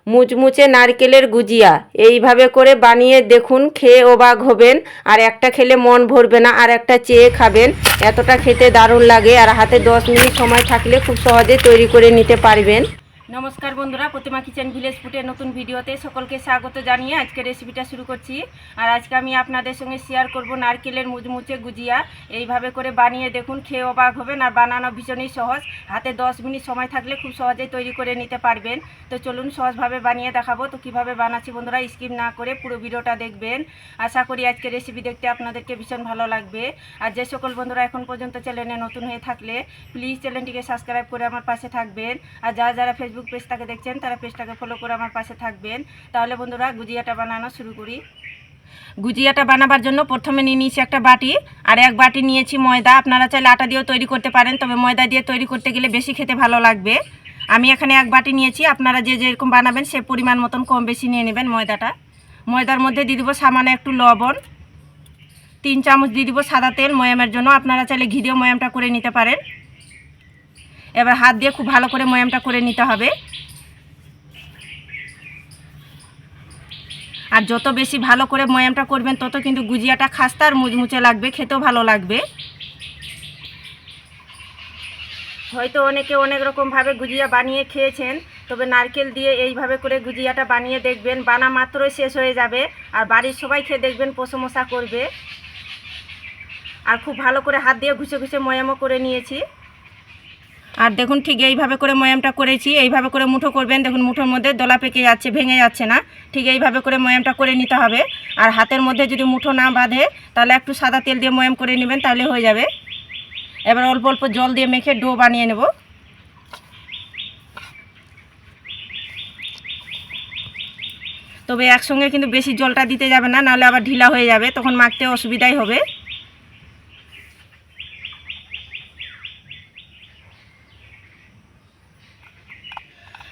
মুচমুচে নারকেলের গুজিয়া এইভাবে করে বানিয়ে দেখুন, খেয়ে অবাক হবেন। আর একটা খেলে মন ভরবে না, আর একটা চেয়ে খাবেন, এতটা খেতে দারুণ লাগে। আর হাতে 10 মিনিট সময় থাকলে খুব সহজে তৈরি করে নিতে পারবেন। নমস্কার বন্ধুরা, প্রতিমা কিচেন ভিলেজ ফুডের নতুন ভিডিওতে সকলকে স্বাগত জানিয়ে আজকে রেসিপিটা শুরু করছি। আর আজকে আমি আপনাদের সঙ্গে শেয়ার করব নারকেলের মুচমুচে গুজিয়া। এইভাবে করে বানিয়ে দেখুন, খেয়ে অবাক হবেন। আর বানানো ভীষণই সহজ, হাতে 10 মিনিট সময় থাকলে খুব সহজেই তৈরি করে নিতে পারবেন। তো চলুন সহজভাবে বানিয়ে দেখাবো। তো কীভাবে বানাচ্ছি বন্ধুরা, স্কিপ না করে পুরো ভিডিওটা দেখবেন। আশা করি আজকে রেসিপি দেখতে আপনাদেরকে ভীষণ ভালো লাগবে। আর যে সকল বন্ধুরা এখন পর্যন্ত চ্যানেলে নতুন হয়ে থাকলে প্লিজ চ্যানেলটিকে সাবস্ক্রাইব করে আমার পাশে থাকবেন। আর যারা ফেসবুক পেজটাকে দেখছেন তারা পেজটাকে ফলো করে আমার পাশে থাকবেন। তাহলে বন্ধুরা গুজিয়াটা বানানো শুরু করি। গুজিয়াটা বানাবার জন্য প্রথমে নিয়ে নিয়েছি একটা বাটি, আর এক বাটি নিয়েছি ময়দা। আপনারা চাইলে আটা দিয়েও তৈরি করতে পারেন, তবে ময়দা দিয়ে তৈরি করতে গেলে বেশি খেতে ভালো লাগবে। আমি এখানে এক বাটি নিয়েছি, আপনারা যে যেরকম বানাবেন সে পরিমাণ মতন কম বেশি নিয়ে নেবেন ময়দাটা। ময়দার মধ্যে দিয়ে দেবো সামান্য একটু লবণ, 3 চামচ দিয়ে দেবো সাদা তেল ময়ামের জন্য। আপনারা চাইলে ঘি দিয়েও ময়ামটা করে নিতে পারেন। এবার হাত দিয়ে খুব ভালো করে ময়ামটা করে নিতে হবে। আর যত বেশি ভালো করে ময়ামটা করবেন তত কিন্তু গুজিয়াটা খাস্তা আর মুচমুচে লাগবে, খেতেও ভালো লাগবে। হয়তো অনেকে অনেক রকমভাবে গুজিয়া বানিয়ে খেয়েছেন, তবে নারকেল দিয়ে এইভাবে করে গুজিয়াটা বানিয়ে দেখবেন, বানা মাত্রই শেষ হয়ে যাবে। আর বাড়ির সবাই খেয়ে দেখবেন প্রশংসা করবে। আর খুব ভালো করে হাত দিয়ে ঘুষে ঘুষে ময়ামও করে নিয়েছি। আর দেখুন ঠিক এইভাবে করে ময়ামটা করেছি। এইভাবে করে মুঠো করবেন, দেখুন মুঠোর মধ্যে দলা পেকে যাচ্ছে, ভেঙে যাচ্ছে না। ঠিক এইভাবে করে ময়ামটা করে নিতে হবে। আর হাতের মধ্যে যদি মুঠো না বাঁধে তাহলে একটু সাদা তেল দিয়ে ময়াম করে নেবেন, তাহলে হয়ে যাবে। এবার অল্প অল্প জল দিয়ে মেখে ডো বানিয়ে নেব। তবে একসঙ্গে কিন্তু বেশি জলটা দিতে যাবে না, নাহলে আবার ঢিলা হয়ে যাবে, তখন মাখতে অসুবিধাই হবে।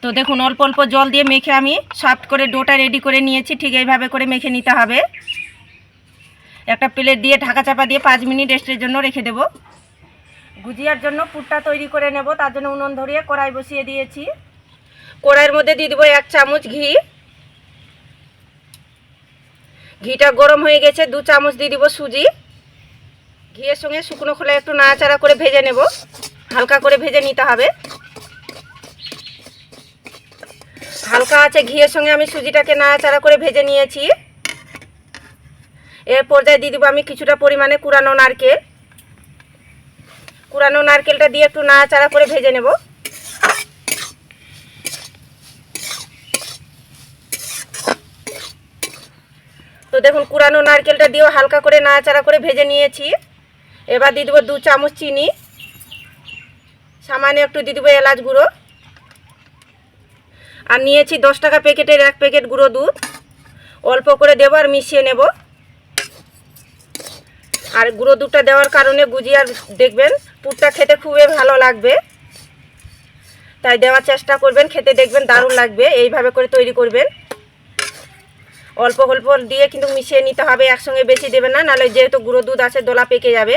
তো দেখুন অল্প অল্প জল দিয়ে মেখে আমি সফট করে ডোটা রেডি করে নিয়েছি। ঠিক এইভাবে করে মেখে নিতে হবে। একটা প্লেট দিয়ে ঢাকা চাপা দিয়ে 5 মিনিট রেস্টের জন্য রেখে দেব। গুজিয়ার জন্য পুরটা তৈরি করে নেব, তার জন্য উনুন ধরিয়ে কড়াই বসিয়ে দিয়েছি। কড়াইয়ের মধ্যে দিয়ে দেবো 1 চামচ ঘি। ঘিটা গরম হয়ে গেছে, 2 চামচ দিয়ে দেবো সুজি। ঘিয়ের সঙ্গে শুকনো খোলা একটু নাড়াচাড়া করে ভেজে নেব, হালকা করে ভেজে নিতে হবে। হালকা আছে ঘিয়ের সঙ্গে আমি সুজিটাকে নাড়াচাড়া করে ভেজে নিয়েছি। এর পর্যায়ে দিয়ে দেবো আমি কিছুটা পরিমাণে কুড়ানো নারকেল। কুড়ানো নারকেলটা দিয়ে একটু নাড়াচাড়া করে ভেজে নেব। তো দেখুন কুড়ানো নারকেলটা দিয়েও হালকা করে নাড়াচাড়া করে ভেজে নিয়েছি। এবার দিয়ে দেবো 2 চামচ চিনি, সামান্য একটু দিয়ে দেবো এলাচ গুঁড়ো। আর নিয়েছি 10 টাকা প্যাকেটের 1 প্যাকেট গুঁড়ো দুধ। অল্প করে দেবো আর মিশিয়ে নেব। আর গুঁড়ো দুধটা দেওয়ার কারণে গুজিয়ার দেখবেন পুরটা খেতে খুবই ভালো লাগবে, তাই দেওয়ার চেষ্টা করবেন, খেতে দেখবেন দারুণ লাগবে। এইভাবে করে তৈরি করবেন। অল্প অল্প দিয়ে কিন্তু মিশিয়ে নিতে হবে, একসঙ্গে বেশি দেবেন না, নাহলে যেহেতু গুঁড়ো দুধ আছে দোলা পেকে যাবে।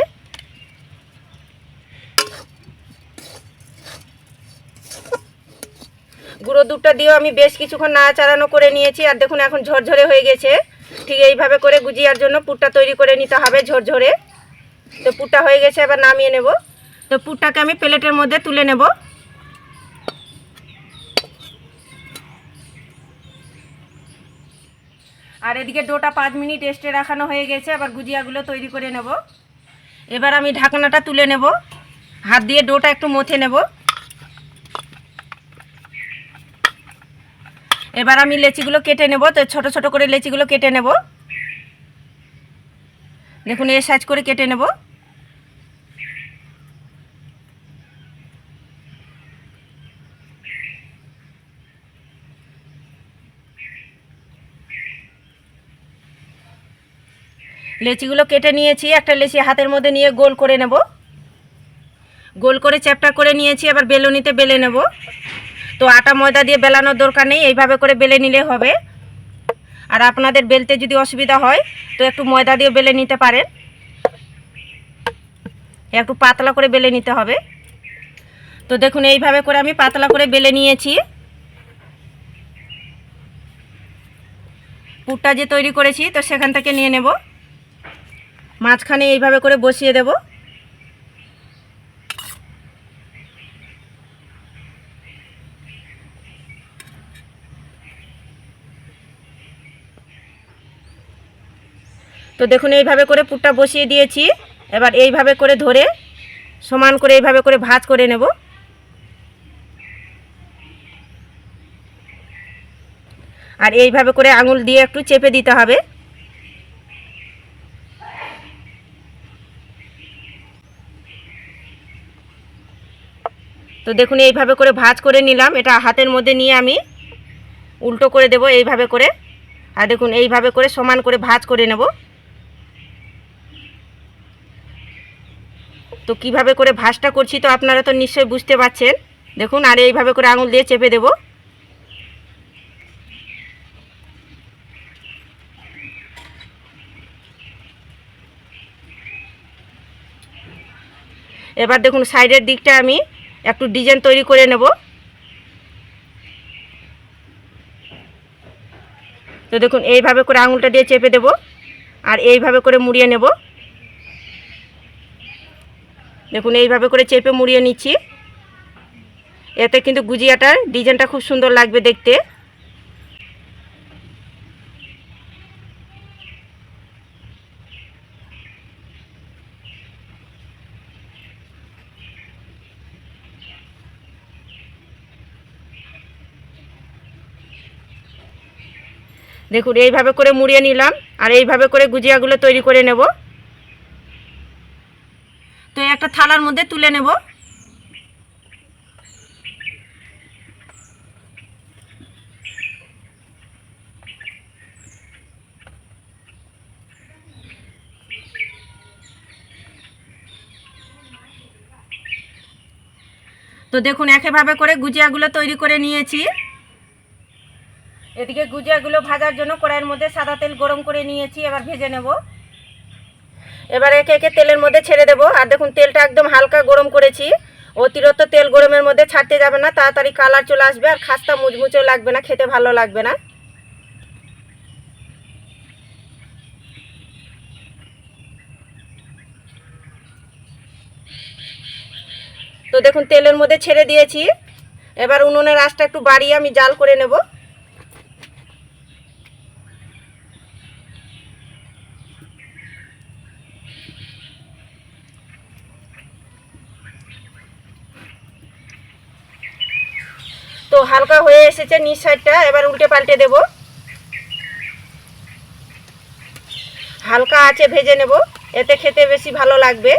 গুঁড়ো দুধটা দিয়েও আমি বেশ কিছুক্ষণ নাড়াচাড়ানো করে নিয়েছি। আর দেখুন এখন ঝরঝরে হয়ে গেছে। ঠিক এইভাবে করে গুজিয়ার জন্য পুরটা তৈরি করে নিতে হবে ঝরঝরে। তো পুরটা হয়ে গেছে, এবার নামিয়ে নেব। তো পুরটাকে আমি প্লেটের মধ্যে তুলে নেব। আর এদিকে ডোটা 5 মিনিট রেস্টে রাখানো হয়ে গেছে। আবার গুজিয়াগুলো তৈরি করে নেব। এবার আমি ঢাকনাটা তুলে নেব, হাত দিয়ে ডোটা একটু মথে নেব। এবার আমি লেচিগুলো কেটে নেব। তো ছোট ছোট করে লেচিগুলো কেটে নেব, দেখুন এই সাইজ করে কেটে নেব। লেচিগুলো কেটে নিয়েছি। একটা লেচি হাতের মধ্যে নিয়ে গোল করে নেব। গোল করে চ্যাপটা করে নিয়েছি। এবার বেলুনিতে বেলে নেব। তো আটা ময়দা দিয়ে বেলানোর দরকার নেই, এইভাবে করে বেলে নিলে হবে। আর আপনাদের বেলতে যদি অসুবিধা হয় তো একটু ময়দা দিয়ে বেলে নিতে পারেন। একটু পাতলা করে বেলে নিতে হবে। তো দেখুন এইভাবে করে আমি পাতলা করে বেলে নিয়েছি। পুরটা যে তৈরি করেছি তো সেখান থেকে নিয়ে নেব, মাঝখানে এইভাবে করে বসিয়ে দেব। তো দেখুন এইভাবে করে পুরটা বসিয়ে দিয়েছি। এবার এইভাবে করে ধরে সমান করে এইভাবে করে ভাঁজ করে নেব। আর এইভাবে করে আঙুল দিয়ে একটু চেপে দিতে হবে। তো দেখুন এইভাবে করে ভাঁজ করে নিলাম। এটা হাতের মধ্যে নিয়ে আমি উল্টো করে দেব এইভাবে করে। আর দেখুন এইভাবে করে সমান করে ভাঁজ করে নেব। তো কিভাবে করে ভাঁজটা করছি তো আপনারা তো নিশ্চয়ই বুঝতে পারছেন। দেখুন আর এইভাবে করে আঙুল দিয়ে চেপে দেব। এবার দেখুন সাইডের দিকটা আমি একটু ডিজাইন তৈরি করে নেব। তো দেখুন এইভাবে করে আঙুলটা দিয়ে চেপে দেব আর এইভাবে করে মুড়িয়ে নেব। দেখুন এইভাবে করে চেপে মুড়িয়ে নিচ্ছি। এতে কিন্তু গুজিয়াটার ডিজাইনটা খুব সুন্দর লাগবে দেখতে। দেখুন এইভাবে করে মুড়িয়ে নিলাম আর এইভাবে করে গুজিয়াগুলো তৈরি করে নেব। তো একটা থালার মধ্যে তুলে নেব। তো দেখুন একইভাবে করে গুজিয়াগুলো তৈরি করে নিয়েছি। এদিকে গুজিয়াগুলো ভাজার জন্য কড়াইয়ের মধ্যে সাদা তেল গরম করে নিয়েছি। এবার ভেজে নেব। এবার একে একে তেলের মধ্যে ছেড়ে দেব। আর দেখুন তেলটা একদম হালকা গরম করেছি। অতিরিক্ত তেল গরমের মধ্যে ছাড়তে যাবে না, তাড়াতাড়ি কালার চলে আসবে আর খাস্তা মুচমুচেও লাগবে না, খেতে ভালো লাগবে না। তো দেখুন তেলের মধ্যে ছেড়ে দিয়েছি। এবার উনুনের আঁচটা একটু বাড়িয়ে আমি জাল করে নেব। তো হালকা হয়ে এসেছে নিচ সাইডটা। এবার উল্টে পাল্টে দেব। হালকা আঁচে ভেজে নেব, এতে খেতে বেশি ভালো লাগবে।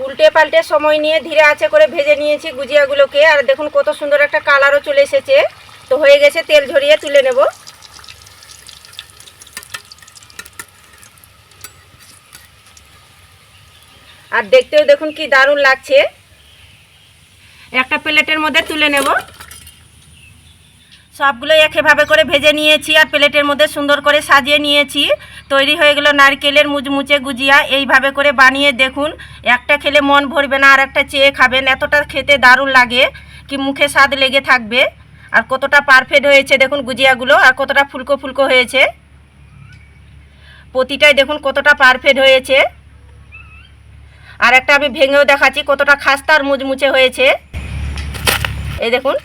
উল্টে পাল্টে সময় নিয়ে ধীরে আঁচে করে ভেজে নিয়েছি গুজিয়াগুলোকে। আর দেখুন কত সুন্দর একটা কালারও চলে এসেছে। তো হয়ে গেছে, তেল ঝরিয়ে তুলে নেব। আর দেখতেও দেখুন কি দারুণ লাগছে। একটা প্লেটের মধ্যে তুলে নেব। সবগুলো একইভাবে করে ভেজে নিয়েছি আর প্লেটের মধ্যে সুন্দর করে সাজিয়ে নিয়েছি। তৈরি হয়ে গেল নারকেলের মুচমুচে গুজিয়া। এইভাবে করে বানিয়ে দেখুন, একটা খেলে মন ভরবে না আর একটা চেয়ে খাবেন। এতটা খেতে দারুণ লাগে কি মুখে স্বাদ লেগে থাকবে। আর কতটা পারফেক্ট হয়েছে দেখুন গুজিয়াগুলো, আর কতটা ফুলকো ফুলকো হয়েছে। প্রতিটাই দেখুন কতটা পারফেক্ট হয়েছে। আর একটা আমি ভেঙেও দেখাচ্ছি কতটা খাস্তা আর মুচমুচে হয়েছে। এই দেখুন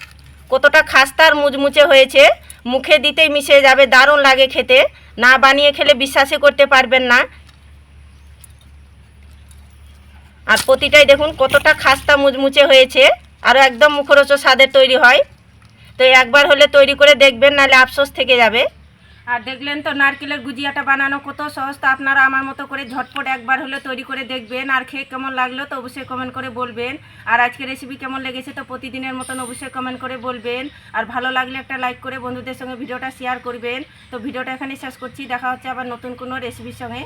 কতটা খাস্তা আর মুচমুচে হয়েছে, মুখে দিতেই মিশে যাবে, দারুণ লাগে খেতে। না বানিয়ে খেলে বিশ্বাসই করতে পারবেন না। আর প্রতিটাই দেখুন কতটা খাস্তা মুচমুচে হয়েছে, আর একদম মুখরোচক স্বাদের তৈরি হয়। তো একবার হলে তৈরি করে দেখবেন, নাহলে আফসোস থেকে যাবে। আর দেখলেন তো নারকেলের গুজিয়াটা বানানো কত সহজ। তো আপনারা আমার মতো করে ঝটপট একবার হলে তৈরি করে দেখবেন। আর খেয়ে কেমন লাগলো তো অবশ্যই কমেন্ট করে বলবেন। আর আজকের রেসিপি কেমন লেগেছে তো প্রতিদিনের মতন অবশ্যই কমেন্ট করে বলবেন। আর ভালো লাগলে একটা লাইক করে বন্ধুদের সঙ্গে ভিডিওটা শেয়ার করবেন। তো ভিডিওটা এখানে শেষ করছি। দেখা হচ্ছে আবার নতুন কোনো রেসিপির সঙ্গে।